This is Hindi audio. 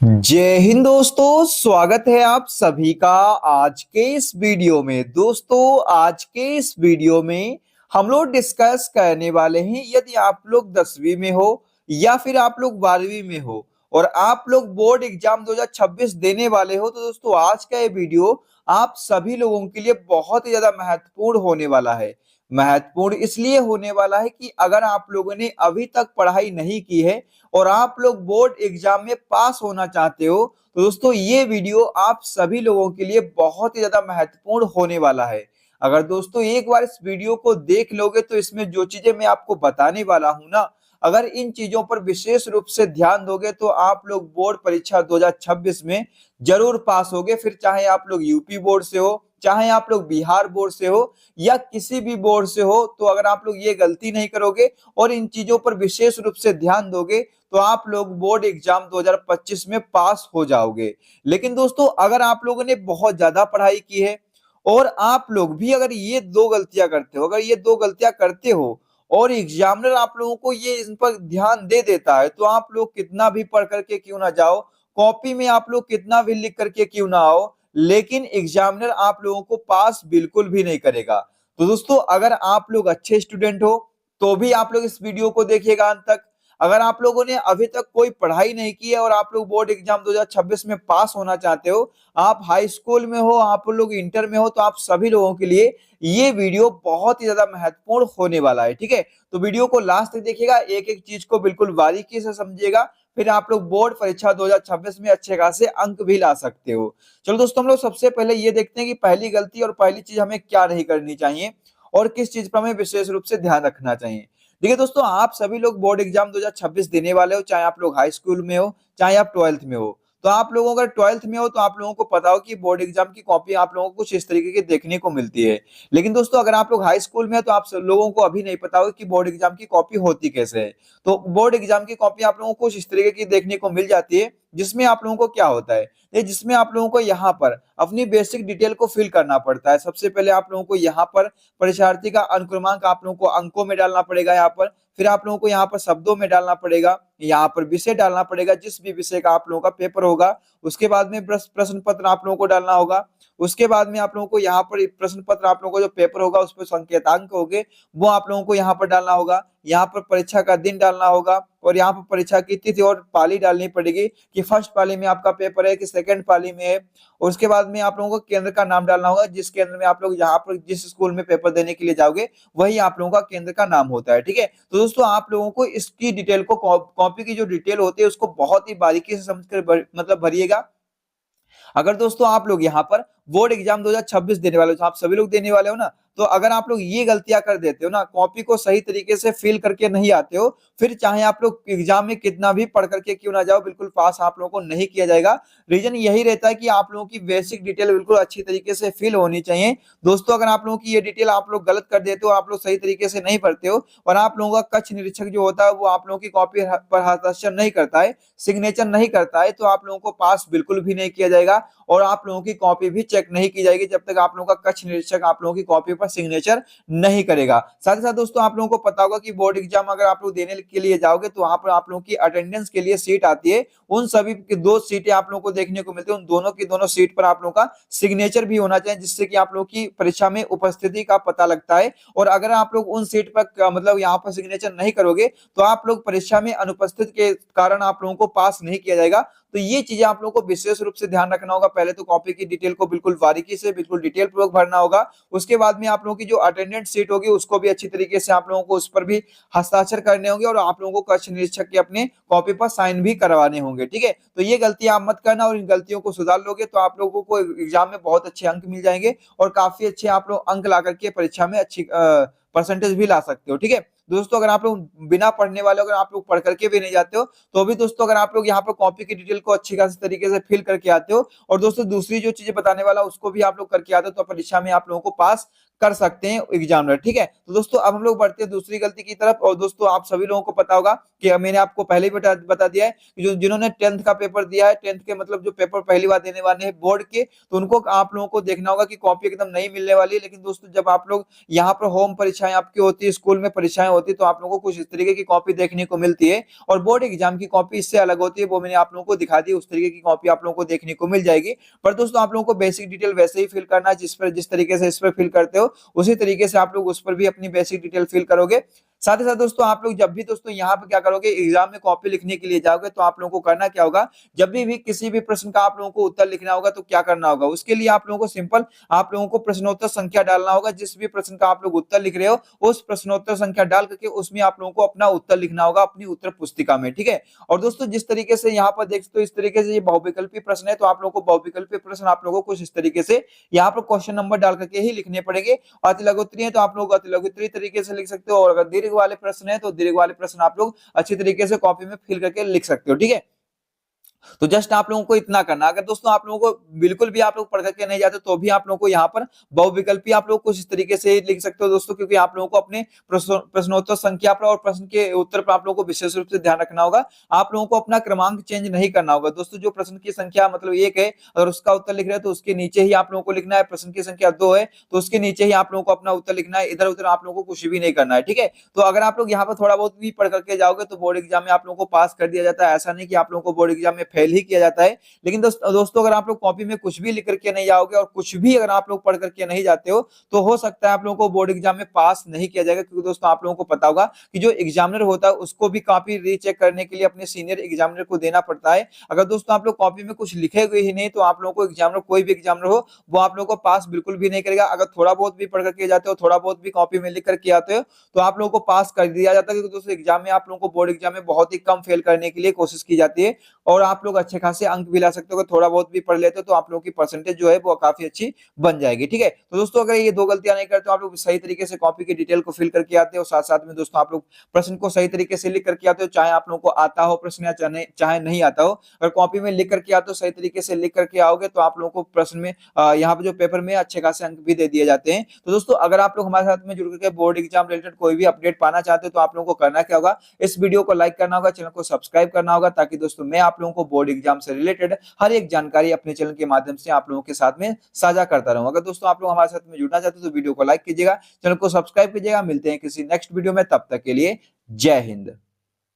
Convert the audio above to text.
जय हिंद दोस्तों, स्वागत है आप सभी का आज के इस वीडियो में। दोस्तों, आज के इस वीडियो में हम लोग डिस्कस करने वाले हैं, यदि आप लोग 10वीं में हो या फिर आप लोग 12वीं में हो और आप लोग बोर्ड एग्जाम 2026 देने वाले हो, तो दोस्तों आज का ये वीडियो आप सभी लोगों के लिए बहुत ही ज्यादा महत्वपूर्ण होने वाला है। महत्वपूर्ण इसलिए होने वाला है कि अगर आप लोगों ने अभी तक पढ़ाई नहीं की है और आप लोग बोर्ड एग्जाम में पास होना चाहते हो, तो दोस्तों ये वीडियो आप सभी लोगों के लिए बहुत ही ज्यादा महत्वपूर्ण होने वाला है। अगर दोस्तों एक बार इस वीडियो को देख लोगे तो इसमें जो चीजें मैं आपको बताने वाला हूं ना, अगर इन चीजों पर विशेष रूप से ध्यान दोगे तो आप लोग बोर्ड परीक्षा 2026 में जरूर पास होगे। फिर चाहे आप लोग यूपी बोर्ड से हो, चाहे आप लोग बिहार बोर्ड से हो या किसी भी बोर्ड से हो, तो अगर आप लोग ये गलती नहीं करोगे और इन चीजों पर विशेष रूप से ध्यान दोगे तो आप लोग बोर्ड एग्जाम 2025 में पास हो जाओगे। लेकिन दोस्तों अगर आप लोगों ने बहुत ज्यादा पढ़ाई की है और आप लोग भी अगर ये दो गलतियां करते हो, अगर ये दो गलतियां करते हो और एग्जामिनर आप लोगों को ये इन पर ध्यान दे देता है, तो आप लोग कितना भी पढ़ करके क्यों ना जाओ, कॉपी में आप लोग कितना भी लिख करके क्यों ना आओ, लेकिन एग्जामिनर आप लोगों को पास बिल्कुल भी नहीं करेगा। तो दोस्तों अगर आप लोग अच्छे स्टूडेंट हो तो भी आप लोग इस वीडियो को देखिएगा अंत तक। अगर आप लोगों ने अभी तक कोई पढ़ाई नहीं की है और आप लोग बोर्ड एग्जाम 2026 में पास होना चाहते हो, आप हाई स्कूल में हो, आप लोग इंटर में हो, तो आप सभी लोगों के लिए ये वीडियो बहुत ही ज्यादा महत्वपूर्ण होने वाला है। ठीक है, तो वीडियो को लास्ट तक देखिएगा, एक एक चीज को बिल्कुल बारीकी से समझिएगा, फिर आप लोग बोर्ड परीक्षा 2026 में अच्छे खासे अंक भी ला सकते हो। चलो दोस्तों, हम लोग सबसे पहले ये देखते हैं कि पहली गलती और पहली चीज हमें क्या नहीं करनी चाहिए और किस चीज पर हमें विशेष रूप से ध्यान रखना चाहिए। देखिए दोस्तों, आप सभी लोग बोर्ड एग्जाम 2026 देने वाले हो, चाहे आप लोग हाई स्कूल में हो, चाहे आप 12th में हो। तो आप लोगों अगर 12th में हो तो आप लोगों को पता हो कि बोर्ड एग्जाम की कॉपी आप लोगों को कुछ इस तरीके की देखने को मिलती है। लेकिन दोस्तों अगर आप लोग हाई स्कूल में हो तो आप सब लोगों को अभी नहीं पता होगा कि बोर्ड एग्जाम की कॉपी होती कैसे है। तो बोर्ड एग्जाम की कॉपी आप लोगों को कुछ इस तरीके की देखने को मिल जाती है, जिसमें आप लोगों को क्या होता है, ये जिसमें आप लोगों को यहाँ पर अपनी बेसिक डिटेल को फिल करना पड़ता है। सबसे पहले आप लोगों को यहाँ पर परीक्षार्थी का अनुक्रमांक आप लोगों को अंकों में डालना पड़ेगा यहाँ पर, फिर आप लोगों को यहाँ पर शब्दों में डालना पड़ेगा, यहाँ पर विषय डालना पड़ेगा, जिस भी विषय का आप लोगों का पेपर होगा। उसके बाद में प्रश्न पत्र आप लोगों को डालना होगा। उसके बाद में आप लोगों को यहाँ पर प्रश्न पत्र आप लोगों को जो पेपर होगा उस पर संकेतांक होंगे, वो आप लोगों को यहाँ पर डालना होगा। यहाँ पर परीक्षा का दिन डालना होगा और यहाँ पर परीक्षा की तिथि और पाली डालनी पड़ेगी कि फर्स्ट पाली में आपका पेपर है कि सेकंड पाली में है। और उसके बाद में आप लोगों को केंद्र का नाम डालना होगा, जिस केंद्र में आप लोग यहाँ पर जिस स्कूल में पेपर देने के लिए जाओगे वही आप लोगों का केंद्र का नाम होता है। ठीक है, तो दोस्तों आप लोगों को इसकी डिटेल को कॉपी की जो डिटेल होती है उसको बहुत ही बारीकी से समझकर मतलब भरिएगा। अगर दोस्तों आप लोग यहाँ पर बोर्ड एग्जाम 2026 देने वाले हो, तो आप सभी लोग देने वाले हो ना, तो अगर आप लोग ये गलतियां कर देते हो ना, कॉपी को सही तरीके से फिल करके नहीं आते हो, फिर चाहे आप लोग एग्जाम में कितना भी पढ़ करके क्यों ना जाओ, बिल्कुल पास आप लोगों को नहीं किया जाएगा। रीजन यही रहता है कि आप लोगों की बेसिक डिटेल बिल्कुल अच्छी तरीके से फिल होनी चाहिए। दोस्तों अगर आप लोगों की ये डिटेल आप लोग गलत कर देते हो, आप लोग सही तरीके से नहीं पढ़ते हो और आप लोगों का कक्ष निरीक्षक जो होता है वो आप लोगों की कॉपी पर हस्ताक्षर नहीं करता है, सिग्नेचर नहीं करता है, तो आप लोगों को पास बिल्कुल भी नहीं किया जाएगा और आप लोगों की कॉपी भी चेक नहीं की जाएगी जब तक आप लोगों का कक्ष निरीक्षक आप लोगों की कॉपी पर सिग्नेचर नहीं करेगा। साथ ही साथ दोस्तों आप लोगों को पता होगा कि बोर्ड एग्जाम अगर आप लोग देने के लिए जाओगे तो वहां पर आप लोगों की अटेंडेंस के लिए सीट आती है। उन सभी की दो सीटें आप लोगों को देखने को मिलती है, उन दोनों की दोनों सीट पर आप लोगों का सिग्नेचर भी होना चाहिए, जिससे कि आप लोगों की परीक्षा में उपस्थिति का पता लगता है। और अगर आप लोग उन सीट पर मतलब यहाँ पर सिग्नेचर नहीं करोगे तो आप लोग परीक्षा में अनुपस्थित के कारण आप लोगों को पास नहीं किया जाएगा। तो ये चीजें आप लोगों को विशेष रूप से ध्यान रखना होगा। पहले तो कॉपी की डिटेल को बिल्कुल बारीकी से बिल्कुल डिटेल पूर्वक भरना होगा। उसके बाद में आप लोगों की जो अटेंडेंस सीट होगी उसको भी अच्छी तरीके से आप लोगों को उस पर भी हस्ताक्षर करने होंगे और आप लोगों को कक्ष निरीक्षक के अपने कॉपी पर साइन भी करवाने होंगे। ठीक है, तो ये गलतियां आप मत करना और इन गलतियों को सुधार लोगे तो आप लोगों को एग्जाम में बहुत अच्छे अंक मिल जाएंगे और काफी अच्छे आप लोग अंक ला करके परीक्षा में अच्छी परसेंटेज भी ला सकते हो। ठीक है दोस्तों, अगर आप लोग बिना पढ़ने वाले, अगर आप लोग पढ़ करके भी नहीं जाते हो तो भी दोस्तों अगर आप लोग यहाँ पर कॉपी की डिटेल को अच्छी खासी तरीके से फिल करके आते हो और दोस्तों दूसरी जो चीजें बताने वाला उसको भी आप लोग करके आते हो, तो परीक्षा में आप लोगों को पास कर सकते हैं एग्जामिनर। ठीक है, तो दोस्तों अब हम लोग बढ़ते हैं दूसरी गलती की तरफ। और दोस्तों आप सभी लोगों को पता होगा कि मैंने आपको पहले ही बता दिया है कि जो जिन्होंने 10th का पेपर दिया है, 10th के मतलब जो पेपर पहली बार देने वाले हैं बोर्ड के, तो उनको आप लोगों को देखना होगा कि कॉपी एकदम नहीं मिलने वाली है। लेकिन दोस्तों जब आप लोग यहाँ पर होम परीक्षाएं आपकी होती है, स्कूल में परीक्षाएं होती है, तो आप लोगों को कुछ इस तरीके की कॉपी देखने को मिलती है। और बोर्ड एग्जाम की कॉपी इससे अलग होती है, वो मैंने आप लोगों को दिखा दी, उस तरीके की कॉपी आप लोगों को देखने को मिल जाएगी। पर दोस्तों आप लोगों को बेसिक डिटेल वैसे ही फिल करना है, जिस तरीके से इस पर फिल करते हो उसी तरीके से आप लोग उस पर भी अपनी बेसिक डिटेल फिल करोगे। साथ ही साथ दोस्तों आप लोग जब भी दोस्तों यहाँ पे क्या करोगे, एग्जाम में कॉपी लिखने के लिए जाओगे, तो आप लोगों को करना क्या होगा, जब भी किसी भी प्रश्न का आप लोगों को उत्तर लिखना होगा तो क्या करना होगा, उसके लिए आप लोगों को सिंपल आप लोगों को प्रश्नोत्तर संख्या डालना होगा। जिस भी प्रश्न का आप लोग उत्तर लिख रहे हो उस प्रश्नोत्तर संख्या डाल करके उसमें आप लोगों को अपना उत्तर लिखना होगा अपनी उत्तर पुस्तिका में। ठीक है, और दोस्तों जिस तरीके से यहाँ पर देखते हो इस तरीके से ये बहुविकल्पी प्रश्न है, तो आप लोगों को बहुविकल्पी प्रश्न आप लोगों को कुछ इस तरीके से यहाँ पर क्वेश्चन नंबर डाल करके ही लिखने पड़ेंगे। अति लघुत्तरी है तो आप लोग अति लघुत्तरी तरीके से लिख सकते हो, और अगर दीर्घ वाले प्रश्न है तो दीर्घ वाले प्रश्न आप लोग अच्छी तरीके से कॉपी में फिल करके लिख सकते हो। ठीक है, तो जस्ट आप लोगों को इतना करना। अगर दोस्तों आप लोगों को बिल्कुल भी आप लोग पढ़ करके नहीं जाते तो भी आप लोगों को यहाँ पर बहुविकल्पी आप लोग कुछ इस तरीके से लिख सकते हो दोस्तों, क्योंकि आप लोगों को अपने प्रश्नोत्तर संख्या पर और प्रश्न के उत्तर पर आप लोगों को विशेष रूप से ध्यान रखना होगा। आप लोगों को अपना क्रमांक चेंज नहीं करना होगा दोस्तों। जो प्रश्न की संख्या मतलब 1 है और उसका उत्तर लिख रहे हैं तो उसके नीचे ही आप लोगों को लिखना है। प्रश्न की संख्या 2 है तो उसके नीचे ही आप लोगों को अपना उत्तर लिखना है। इधर उधर आप लोगों को कुछ भी नहीं करना है। ठीक है, तो अगर आप लोग यहाँ पर थोड़ा बहुत भी पढ़ करके जाओगे तो बोर्ड एग्जाम में आप लोगों को पास कर दिया जाता है। ऐसा नहीं कि आप लोगों को बोर्ड एग्जाम में फेल ही किया जाता है। लेकिन दोस्तों अगर आप लोग कॉपी में कुछ भी लिख करके नहीं जाओगे और कुछ भी अगर आप लोग पढ़ करके नहीं जाते हो तो हो सकता है आप लोगों को बोर्ड एग्जाम में पास नहीं किया जाएगा। क्योंकि दोस्तों आप लोगों को पता होगा कि जो एग्जामिनर होता है उसको भी कॉपी रीचेक करने के लिए अपने सीनियर एग्जामिनर को देना पड़ता है। अगर दोस्तों आप लोग कॉपी में कुछ लिखे हुए ही नहीं तो आप लोगों को एग्जामिनर कोई भी एग्जामिनर हो वो आप लोगों को पास बिल्कुल भी नहीं करेगा। अगर थोड़ा बहुत भी पढ़ करके जाते हो, थोड़ा बहुत भी कॉपी में लिख करके आते हो तो आप लोगों को पास कर दिया जाता है। क्योंकि दोस्तों एग्जाम में आप लोगों को बोर्ड एग्जाम में बहुत ही कम फेल करने के लिए कोशिश की जाती है और आप लोग अच्छे खासे अंक भी ला सकते हो। थोड़ा बहुत भी पढ़ लेते हो तो आप लोगों की परसेंटेज जो है वो काफी अच्छी बन जाएगी। ठीक है, तो दोस्तों अगर ये दो गलतियां नहीं करते हो, आप लोग सही तरीके से कॉपी की डिटेल को फिल करके आते हो, साथ साथ में दोस्तों आप लोग प्रश्न को सही तरीके से लिख करके आते हो, चाहे आप लोगों को आता हो प्रश्न या चाहे नहीं आता हो। अगर कॉपी में लिख करके आते हो, सही तरीके से लिख करके आओगे तो आप लोगों को प्रश्न में यहाँ पे जो पेपर में अच्छे खासे अंक भी दे दिए जाते हैं। तो दोस्तों अगर आप लोग हमारे साथ में जुड़ करके बोर्ड एग्जाम रिलेटेड कोई भी अपडेट पाना चाहते हो तो आप लोगों को करना क्या होगा, इस वीडियो को लाइक करना होगा, चैनल को सब्सक्राइब करना होगा, ताकि दोस्तों मैं आप लोगों को बोर्ड एग्जाम से रिलेटेड हर एक जानकारी अपने चैनल के माध्यम से आप लोगों के साथ में साझा करता रहूं। अगर दोस्तों आप लोग हमारे साथ में जुड़ना चाहते हो तो वीडियो को लाइक कीजिएगा, चैनल को सब्सक्राइब कीजिएगा। मिलते हैं किसी नेक्स्ट वीडियो में, तब तक के लिए जय हिंद।